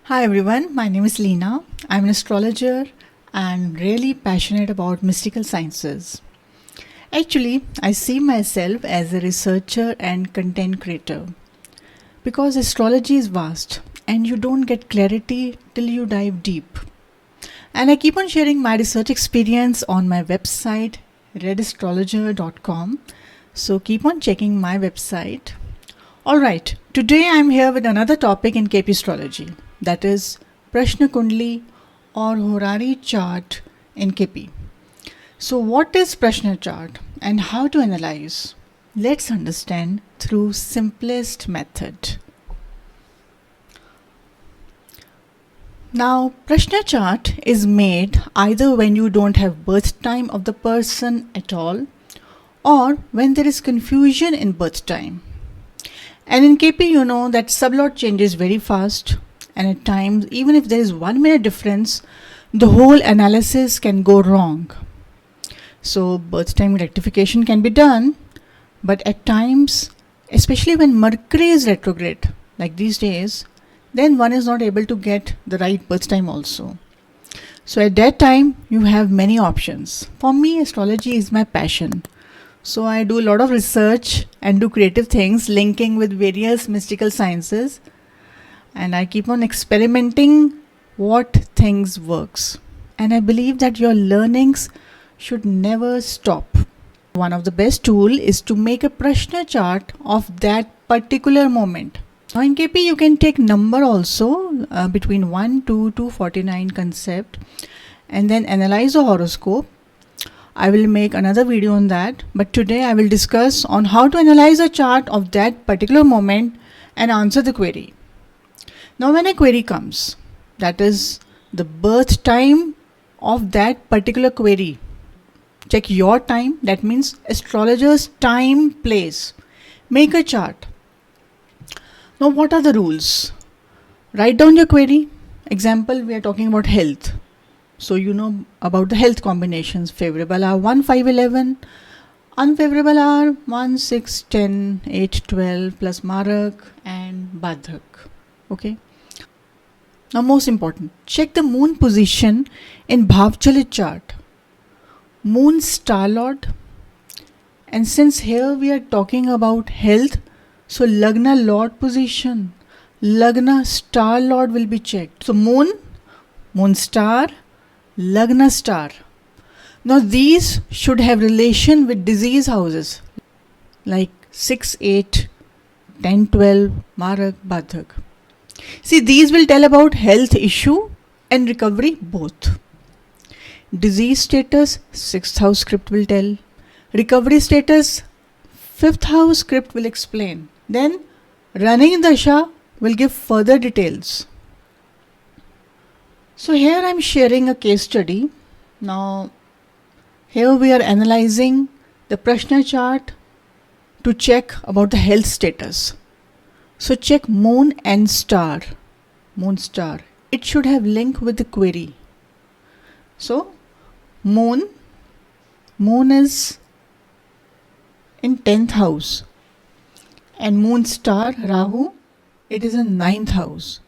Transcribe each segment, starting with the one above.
Hi everyone, my name is Leena. I'm an astrologer and really passionate about mystical sciences. Actually, I see myself as a researcher and content creator because astrology is vast and you don't get clarity till you dive deep. And I keep on sharing my research experience on my website redastrologer.com. So keep on checking my website. Alright, today I'm here with another topic in KP Astrology, that is Prashna Kundli or Horary chart in KP. So what is Prashna chart and how to analyze? Let's understand through simplest method. Now, Prashna chart is made either when you don't have birth time of the person at all or when there is confusion in birth time. And in KP, you know that sublot changes very fast, and at times, even if there is 1 minute difference, the whole analysis can go wrong. So, birth time rectification can be done, but at times, especially when Mercury is retrograde, like these days, then one is not able to get the right birth time also. So, at that time, you have many options. For me, astrology is my passion. So I do a lot of research and do creative things linking with various mystical sciences, and I keep on experimenting what things works. And I believe that your learnings should never stop. One of the best tool is to make a Prashna chart of that particular moment. Now in KP you can take number also between 1 to 249 concept and then analyze a horoscope. I will make another video on that, but today I will discuss on how to analyze a chart of that particular moment and answer the query. Now when a query comes, that is the birth time of that particular query. Check your time, that means astrologer's time, place. Make a chart. Now what are the rules? Write down your query. Example, we are talking about health. So you know about the health combinations. Favorable are 1, 5, 11. Unfavorable are 1, 6, 10, 8, 12 plus Marak and Badhak. Okay. Now most important, check the moon position in Bhavchalit chart. Moon star lord. And since here we are talking about health, so Lagna lord position, Lagna star lord will be checked. So moon star, Lagna star. Now these should have relation with disease houses like 6, 8, 10, 12, Marak, Badhak. See, these will tell about health issue and recovery both. Disease status, 6th house script will tell. Recovery status, 5th house script will explain. Then running dasha will give further details. So here I am sharing a case study. Now here we are analyzing the Prashna chart to check about the health status. So check moon and star. Moon star. It should have link with the query. So moon is in 10th house and moon star Rahu, it is in 9th house.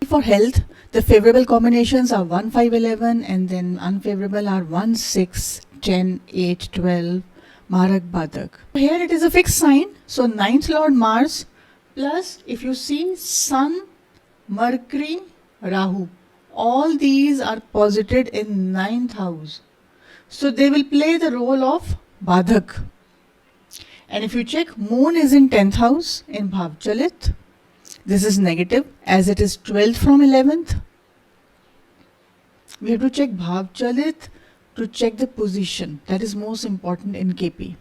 For health, the favorable combinations are 1, 5, 11 and then unfavorable are 1, 6, 10, 8, 12, Marak, Badhak. Here it is a fixed sign. So 9th Lord Mars plus if you see Sun, Mercury, Rahu. All these are posited in 9th house. So they will play the role of Badhak. And if you check, Moon is in 10th house in Bhavchalit. This is negative as it is 12th from 11th. We have to check Bhavchalit to check the position. That is most important in KP.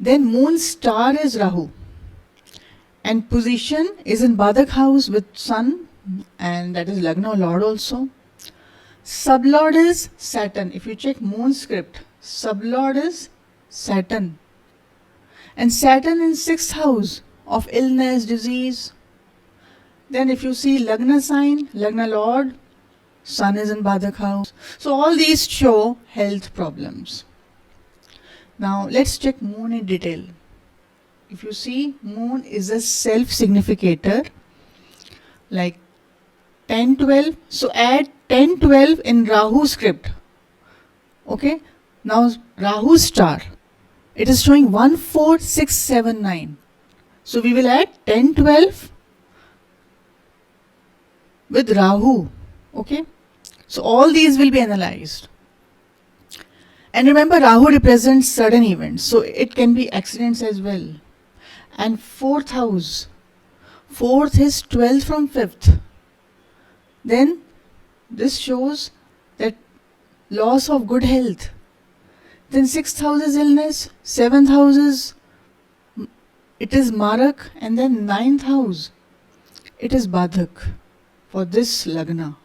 Then Moon star is Rahu. And position is in Badhak house with Sun and that is Lagna Lord also. Sublord is Saturn. If you check Moon script, Sublord is Saturn. And Saturn in 6th house of illness, disease. Then if you see Lagna sign, Lagna Lord, Sun is in Badhak house. So all these show health problems. Now let's check moon in detail. if you see, moon is a self-significator, like 10, 12. So add 10, 12 in Rahu script. Okay. Now Rahu star, it is showing 1, 4, 6, 7, 9. So we will add 10, 12 with Rahu. Okay. So all these will be analyzed. And remember, Rahu represents sudden events, so it can be accidents as well. And fourth house, fourth is 12th from 5th. Then this shows that loss of good health. Then 6th house is illness, 7th house is, it is Marak, and then 9th house, it is Badhak for this Lagna.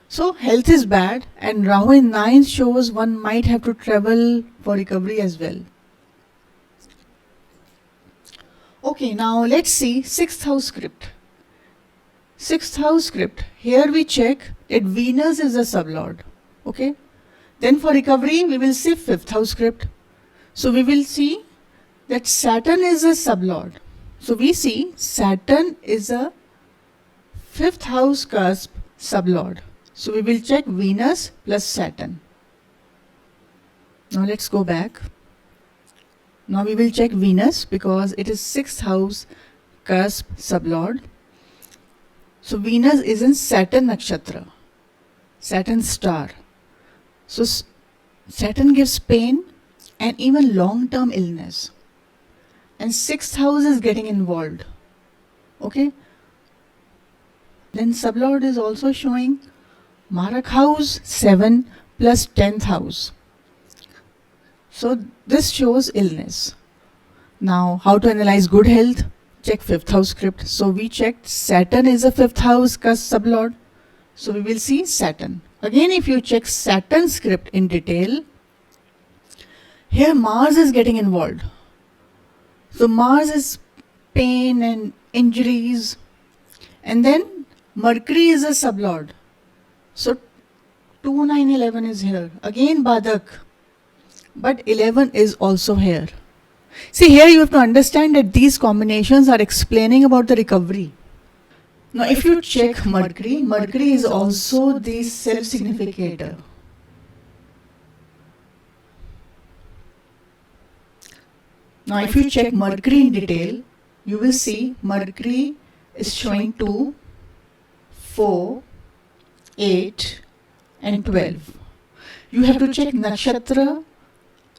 So health is bad, and Rahu in 9th shows one might have to travel for recovery as well. Okay, now let's see 6th house script. 6th house script, here we check that Venus is a sublord. Okay. Then for recovery, we will see 5th house script. So we will see that Saturn is a sublord. So we see Saturn is a 5th house cusp sublord. So we will check Venus plus Saturn. Now let's go back. Now we will check Venus because it is 6th house cusp sublord. So Venus is in Saturn nakshatra, Saturn star. So Saturn gives pain and even long-term illness. And 6th house is getting involved. Okay. Then sublord is also showing Marak house 7 plus 10th house. So this shows illness. Now how to analyze good health? Check 5th house script. So we checked Saturn is a 5th house cusp sublord. So we will see Saturn. Again, if you check Saturn script in detail, here Mars is getting involved. So Mars is pain and injuries. And then Mercury is a sublord. So 2, 9, 11 is here. Again Badhak. But 11 is also here. See, here you have to understand that these combinations are explaining about the recovery. Now if you check Mercury, Mercury is also the self-significator. Now if you check Mercury in detail, you will see Mercury is showing 2, 4, 8 and 12. You have to check Nakshatra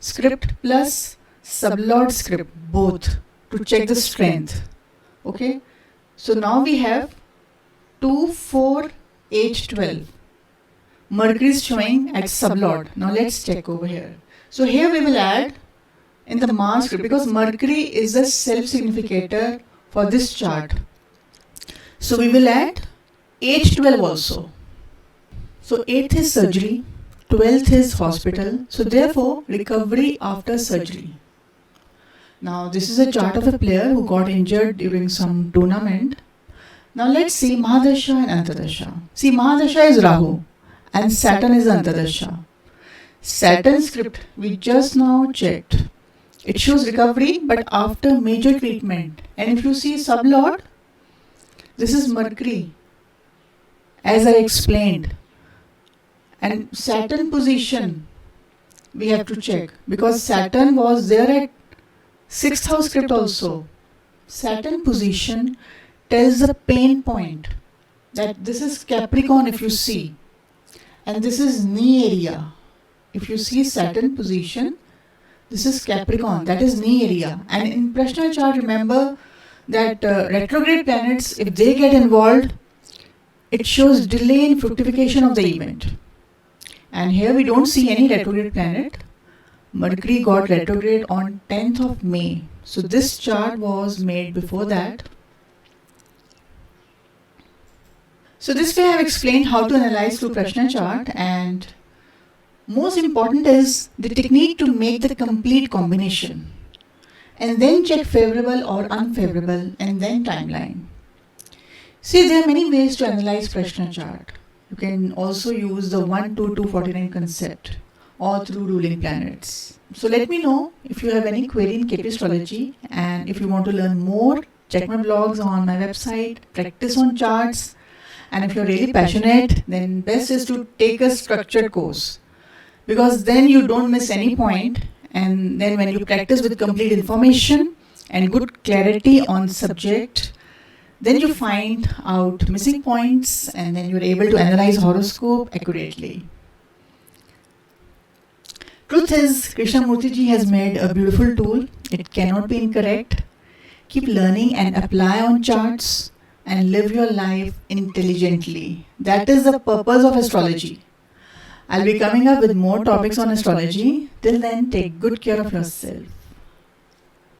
script plus sublord script both to check the strength. Okay. So now we have 2, 4, 8, 12. Mercury is showing at sublord. Now let's check over here. So here we will add in the Mars script because Mercury is a self-significator for this chart. So we will add 8, 12 also. So 8th is surgery, 12th is hospital. So therefore recovery after surgery. Now this is a chart of a player who got injured during some tournament. Now let's see Mahadasha and Antardasha. See, Mahadasha is Rahu and Saturn is Antardasha. Saturn script we just now checked. It shows recovery but after major treatment. And if you see sublord, this is Mercury as I explained. And Saturn position we have to check because Saturn was there at 6th house script also. Saturn position tells the pain point that this is Capricorn if you see, and this is knee area. If you see Saturn position, this is Capricorn, that is knee area. And in Prashna chart, remember that retrograde planets, if they get involved, it shows delay in fructification of the event. And here we don't see any retrograde planet. Mercury got retrograde on 10th of May. So this chart was made before that. So this way I have explained how to analyze through Prashna chart, and most important is the technique to make the complete combination. And then check favorable or unfavorable and then timeline. See, there are many ways to analyze Prashna chart. You can also use the 1 to 249 concept. or through ruling planets. So let me know if you have any query in KP Astrology, and if you want to learn more, check my blogs on my website, practice on charts, and if you're really passionate, then best is to take a structured course, because then you don't miss any point, and then when you practice with complete information and good clarity on subject, then you find out missing points, and then you're able to analyze horoscope accurately. Truth is, Krishnamurti ji has made a beautiful tool. It cannot be incorrect. Keep learning and apply on charts and live your life intelligently. That is the purpose of astrology. I'll be coming up with more topics on astrology. Till then, take good care of yourself.